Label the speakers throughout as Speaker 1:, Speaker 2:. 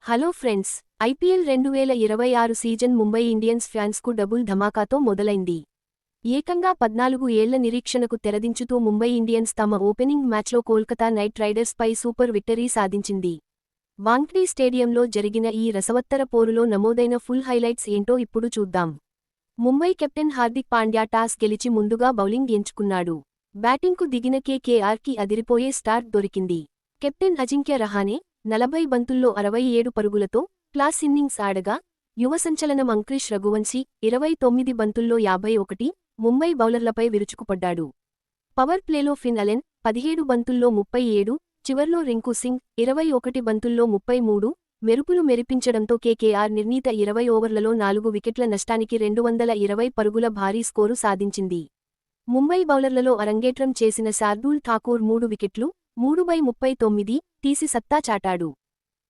Speaker 1: Hello friends, IPL 2026 season Mumbai Indians ఫ్యాన్స్కు double ధమాకాతో మొదలైంది. ఏకంగా 14 ఏళ్ల నిరీక్షణకు తెరదించుతూ ముంబై ఇండియన్స్ తమ ఓపెనింగ్ మ్యాచ్లో కోల్కతా నైట్ రైడర్స్పై సూపర్ విక్టరీ సాధించింది. వాంఖ్డే స్టేడియంలో జరిగిన ఈ రసవత్తర పోరులో నమోదైన ఫుల్ హైలైట్స్ ఏంటో ఇప్పుడు చూద్దాం. ముంబై కెప్టెన్ హార్దిక్ పాండ్యా టాస్ గెలిచి ముందుగా బౌలింగ్ ఎంచుకున్నాడు. బ్యాటింగ్కు దిగిన కేకేఆర్కి అదిరిపోయే స్టార్ట్ దొరికింది. కెప్టెన్ అజింక్య రహానే 40 బంతుల్లో 67 పరుగులతో క్లాస్ ఇన్నింగ్స్ ఆడగా, యువ సంచలనం అంక్రిష్ రఘువంశీ 29 బంతుల్లో 51 ముంబై బౌలర్లపై విరుచుకుపడ్డాడు. పవర్ ప్లేలో ఫిన్ అలెన్ 17 బంతుల్లో 37, చివర్లో రింకు సింగ్ 21 బంతుల్లో 33 మెరుపులు మెరిపించడంతో కేకేఆర్ నిర్ణీత 20 ఓవర్లలో 4 వికెట్ల నష్టానికి 220 పరుగుల భారీ స్కోరు సాధించింది. ముంబై బౌలర్లలో అరంగేట్రం చేసిన శార్దూల్ ఠాకూర్ 3 వికెట్లు 3/39 తీసి సత్తా చాటాడు.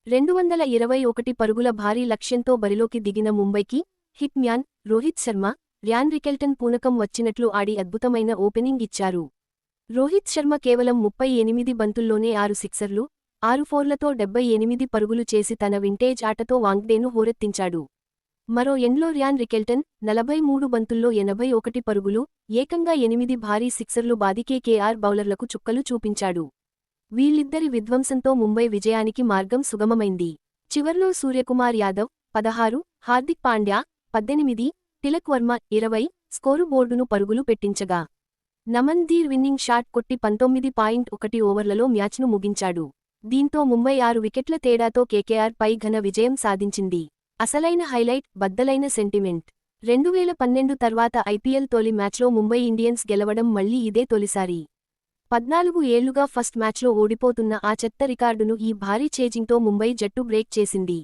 Speaker 1: 221 పరుగుల భారీ లక్ష్యంతో బరిలోకి దిగిన ముంబైకి hit man Rohit Sharma, Ryan Rickelton పూనకం వచ్చినట్లు ఆడి అద్భుతమైన ఓపెనింగ్ ఇచ్చారు. రోహిత్ శర్మ కేవలం 38 బంతుల్లోనే 6 సిక్సర్లు, 6 ఫోర్లతో 78 పరుగులు చేసి తన వింటేజ్ ఆటతో వాంఖ్డేను హోరెత్తించాడు. మరో ఎండ్లో ర్యాన్ రికెల్టన్ 43 బంతుల్లో 81 పరుగులు, ఏకంగా 8 భారీ సిక్సర్లు బాది కేకేఆర్ బౌలర్లకు చుక్కలు చూపించాడు. వీళ్ళిద్దరి విధ్వంసంతో ముంబై విజయానికి మార్గం సుగమమైంది. చివర్లో సూర్యకుమార్ యాదవ్ 16, హార్దిక్ పాండ్యా 18, తిలక్ వర్మ 20 స్కోరు బోర్డును పరుగులు పెట్టించగా, నమన్ ధీర్ విన్నింగ్ షాట్ కొట్టి 19.1 ఓవర్లలో మ్యాచ్ను ముగించాడు. దీంతో ముంబై 6 వికెట్ల తేడాతో కేకేఆర్ పై ఘన విజయం సాధించింది. అసలైన హైలైట్ బద్దలైన సెంటిమెంట్. 2012 తర్వాత ఐపీఎల్ తొలి మ్యాచ్లో ముంబై ఇండియన్స్ గెలవడం మళ్లీ ఇదే తొలిసారి. 14 ఏళ్లుగా ఫస్ట్ మ్యాచ్లో ఓడిపోతున్న ఆ చెత్త రికార్డును ఈ భారీ ఛేజింగ్తో ముంబై జట్టు బ్రేక్ చేసింది.